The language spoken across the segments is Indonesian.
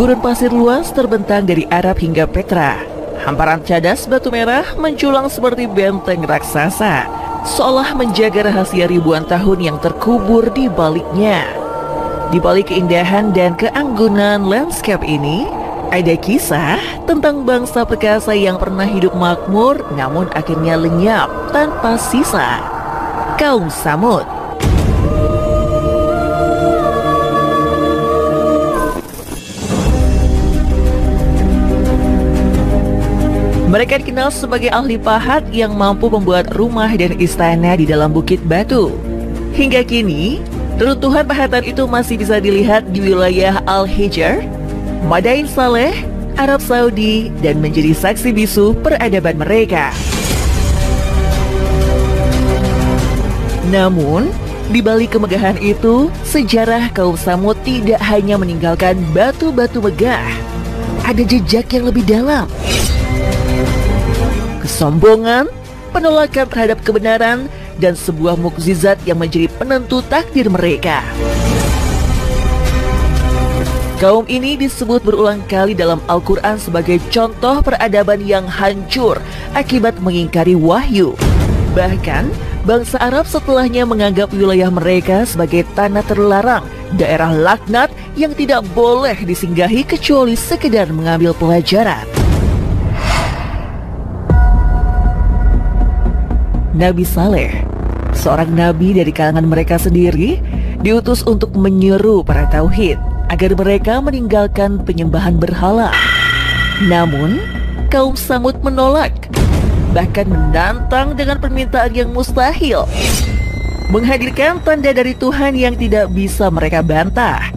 Gurun pasir luas terbentang dari Arab hingga Petra. Hamparan cadas batu merah menjulang seperti benteng raksasa, seolah menjaga rahasia ribuan tahun yang terkubur di baliknya. Di balik keindahan dan keanggunan landscape ini, ada kisah tentang bangsa perkasa yang pernah hidup makmur namun akhirnya lenyap tanpa sisa. Kaum Tsamud. Mereka dikenal sebagai ahli pahat yang mampu membuat rumah dan istana di dalam bukit batu. Hingga kini, reruntuhan pahatan itu masih bisa dilihat di wilayah Al-Hijr, Madain Saleh, Arab Saudi, dan menjadi saksi bisu peradaban mereka. Namun, di balik kemegahan itu, sejarah kaum Tsamud tidak hanya meninggalkan batu-batu megah. Ada jejak yang lebih dalam. Kesombongan, penolakan terhadap kebenaran, dan sebuah mukjizat yang menjadi penentu takdir mereka. Kaum ini disebut berulang kali dalam Al-Quran sebagai contoh peradaban yang hancur akibat mengingkari wahyu. Bahkan, bangsa Arab setelahnya menganggap wilayah mereka sebagai tanah terlarang, daerah laknat yang tidak boleh disinggahi kecuali sekedar mengambil pelajaran. Nabi Saleh, seorang nabi dari kalangan mereka sendiri, diutus untuk menyeru para tauhid agar mereka meninggalkan penyembahan berhala. Namun, kaum Tsamud menolak, bahkan menantang dengan permintaan yang mustahil, menghadirkan tanda dari Tuhan yang tidak bisa mereka bantah.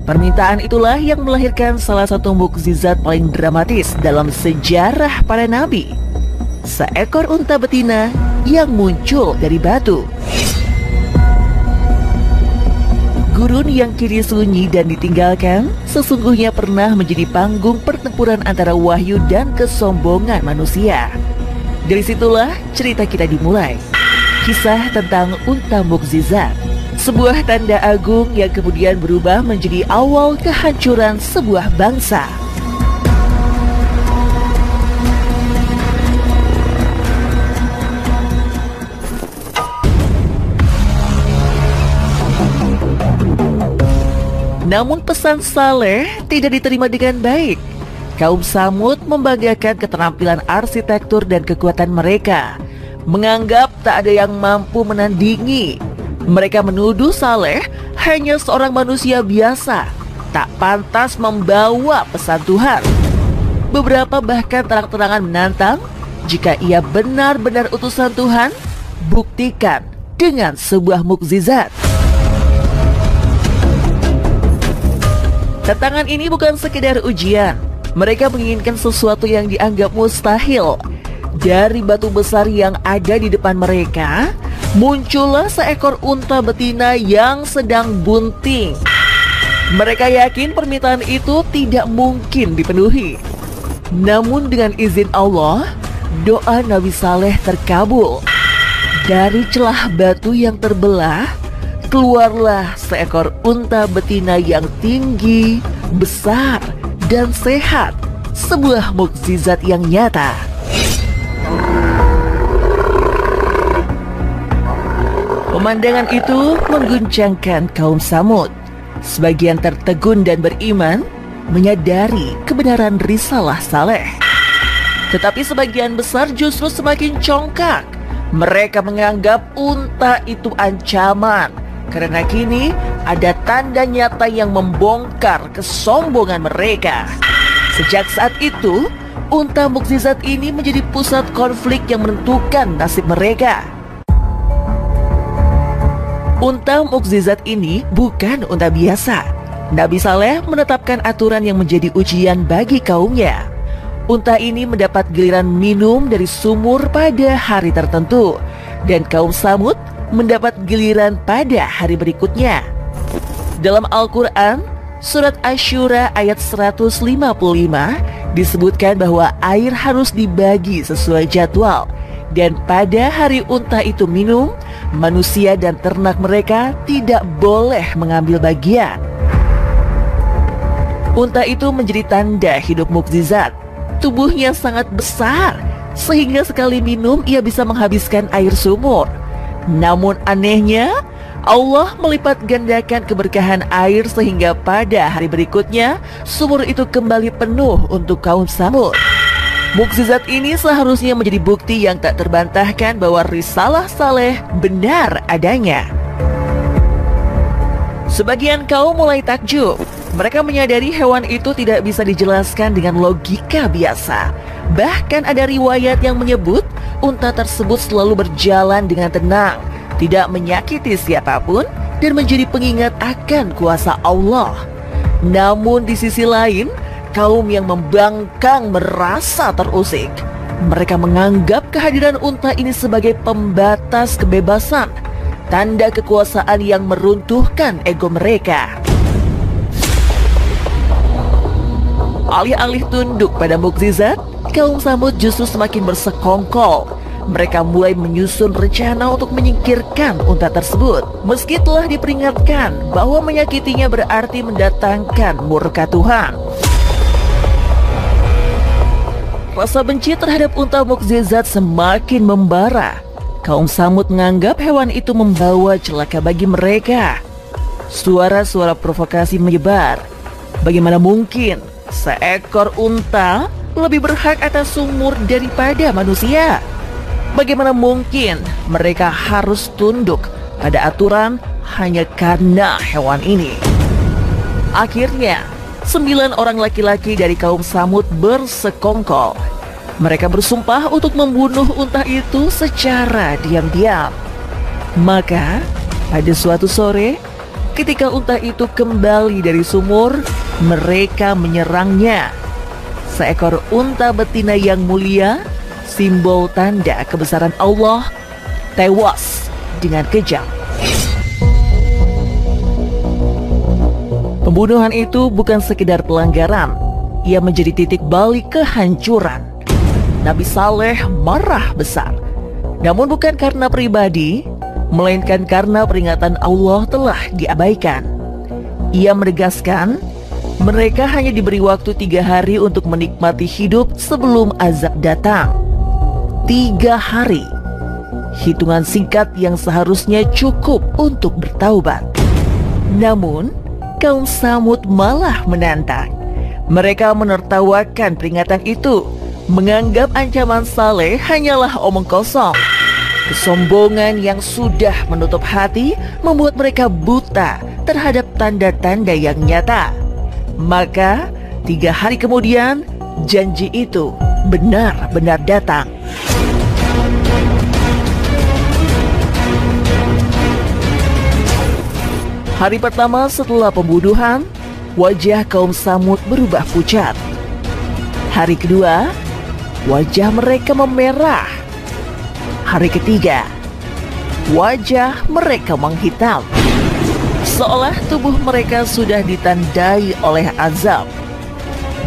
Permintaan itulah yang melahirkan salah satu mukjizat paling dramatis dalam sejarah para nabi. Seekor unta betina yang muncul dari batu. Gurun yang kini sunyi dan ditinggalkan sesungguhnya pernah menjadi panggung pertempuran antara wahyu dan kesombongan manusia. Dari situlah cerita kita dimulai. Kisah tentang unta mukjizat, sebuah tanda agung yang kemudian berubah menjadi awal kehancuran sebuah bangsa. Namun pesan Saleh tidak diterima dengan baik. Kaum Tsamud membanggakan keterampilan arsitektur dan kekuatan mereka, menganggap tak ada yang mampu menandingi. Mereka menuduh Saleh hanya seorang manusia biasa, tak pantas membawa pesan Tuhan. Beberapa bahkan terang-terangan menantang, jika ia benar-benar utusan Tuhan, buktikan dengan sebuah mukjizat. Tantangan ini bukan sekedar ujian. Mereka menginginkan sesuatu yang dianggap mustahil. Dari batu besar yang ada di depan mereka, muncullah seekor unta betina yang sedang bunting. Mereka yakin permintaan itu tidak mungkin dipenuhi. Namun dengan izin Allah, doa Nabi Saleh terkabul. Dari celah batu yang terbelah, keluarlah seekor unta betina yang tinggi, besar, dan sehat. Sebuah mukjizat yang nyata. Pemandangan itu mengguncangkan kaum Tsamud. Sebagian tertegun dan beriman, menyadari kebenaran risalah Saleh. Tetapi sebagian besar justru semakin congkak. Mereka menganggap unta itu ancaman, karena kini ada tanda nyata yang membongkar kesombongan mereka. Sejak saat itu, unta mukjizat ini menjadi pusat konflik yang menentukan nasib mereka. Unta mukjizat ini bukan unta biasa. Nabi Saleh menetapkan aturan yang menjadi ujian bagi kaumnya. Unta ini mendapat giliran minum dari sumur pada hari tertentu, dan kaum Tsamud mendapat giliran pada hari berikutnya. Dalam Al-Quran, surat Asy-Syura ayat 155 disebutkan bahwa air harus dibagi sesuai jadwal, dan pada hari unta itu minum, manusia dan ternak mereka tidak boleh mengambil bagian. Unta itu menjadi tanda hidup mukjizat. Tubuhnya sangat besar, sehingga sekali minum ia bisa menghabiskan air sumur. Namun anehnya, Allah melipat gandakan keberkahan air sehingga pada hari berikutnya sumur itu kembali penuh untuk kaum Tsamud. Mukjizat ini seharusnya menjadi bukti yang tak terbantahkan bahwa risalah Saleh benar adanya. Sebagian kaum mulai takjub. Mereka menyadari hewan itu tidak bisa dijelaskan dengan logika biasa. Bahkan ada riwayat yang menyebut unta tersebut selalu berjalan dengan tenang, tidak menyakiti siapapun, dan menjadi pengingat akan kuasa Allah. Namun di sisi lain, kaum yang membangkang merasa terusik. Mereka menganggap kehadiran unta ini sebagai pembatas kebebasan, tanda kekuasaan yang meruntuhkan ego mereka. Alih-alih tunduk pada mukjizat, kaum Tsamud justru semakin bersekongkol. Mereka mulai menyusun rencana untuk menyingkirkan unta tersebut. Meski telah diperingatkan bahwa menyakitinya berarti mendatangkan murka Tuhan. Rasa benci terhadap unta mukjizat semakin membara. Kaum Tsamud menganggap hewan itu membawa celaka bagi mereka. Suara-suara provokasi menyebar. Bagaimana mungkin seekor unta lebih berhak atas sumur daripada manusia? Bagaimana mungkin mereka harus tunduk pada aturan hanya karena hewan ini? Akhirnya, 9 orang laki-laki dari kaum Tsamud bersekongkol. Mereka bersumpah untuk membunuh unta itu secara diam-diam. Maka, pada suatu sore, ketika unta itu kembali dari sumur, mereka menyerangnya. Seekor unta betina yang mulia, simbol tanda kebesaran Allah, tewas dengan kejam. Pembunuhan itu bukan sekedar pelanggaran, ia menjadi titik balik kehancuran. Nabi Saleh marah besar, namun bukan karena pribadi, melainkan karena peringatan Allah telah diabaikan. Ia menegaskan, mereka hanya diberi waktu 3 hari untuk menikmati hidup sebelum azab datang. 3 hari, hitungan singkat yang seharusnya cukup untuk bertaubat. Namun, kaum Tsamud malah menantang. Mereka menertawakan peringatan itu, menganggap ancaman Saleh hanyalah omong kosong. Kesombongan yang sudah menutup hati membuat mereka buta terhadap tanda-tanda yang nyata. Maka 3 hari kemudian janji itu benar-benar datang. Hari pertama setelah pembunuhan, wajah kaum Tsamud berubah pucat. Hari kedua, wajah mereka memerah. Hari ketiga, wajah mereka menghitam, seolah tubuh mereka sudah ditandai oleh azab.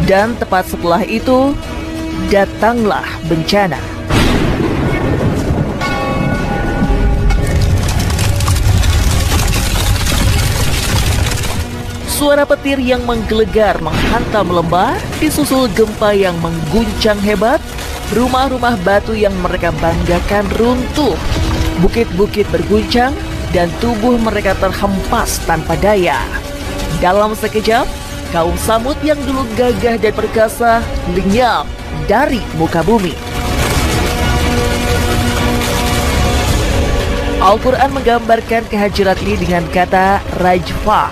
Dan tepat setelah itu, datanglah bencana. Suara petir yang menggelegar menghantam lembah, disusul gempa yang mengguncang hebat. Rumah-rumah batu yang mereka banggakan runtuh, bukit-bukit berguncang, dan tubuh mereka terhempas tanpa daya. Dalam sekejap, kaum Tsamud yang dulu gagah dan perkasa lenyap dari muka bumi. Al-Quran menggambarkan kehancuran ini dengan kata rajfah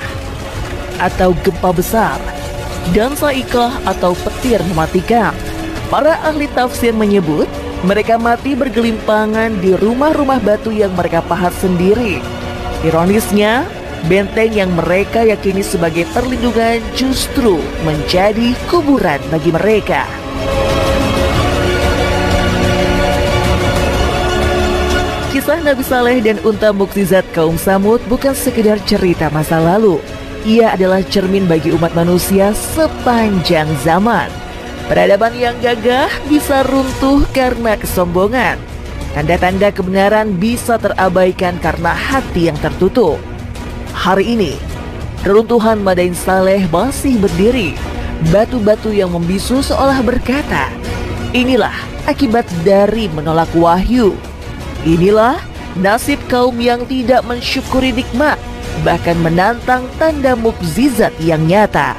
atau gempa besar, dan sa'iqah atau petir mematikan. Para ahli tafsir menyebut mereka mati bergelimpangan di rumah-rumah batu yang mereka pahat sendiri. Ironisnya, benteng yang mereka yakini sebagai perlindungan justru menjadi kuburan bagi mereka. Kisah Nabi Saleh dan unta mukjizat kaum Tsamud bukan sekedar cerita masa lalu. Ia adalah cermin bagi umat manusia sepanjang zaman. Peradaban yang gagah bisa runtuh karena kesombongan. Tanda-tanda kebenaran bisa terabaikan karena hati yang tertutup. Hari ini, reruntuhan Madain Saleh masih berdiri, Batu-batu yang membisu seolah berkata, inilah akibat dari menolak wahyu. Inilah nasib kaum yang tidak mensyukuri nikmat, bahkan menantang tanda mukjizat yang nyata.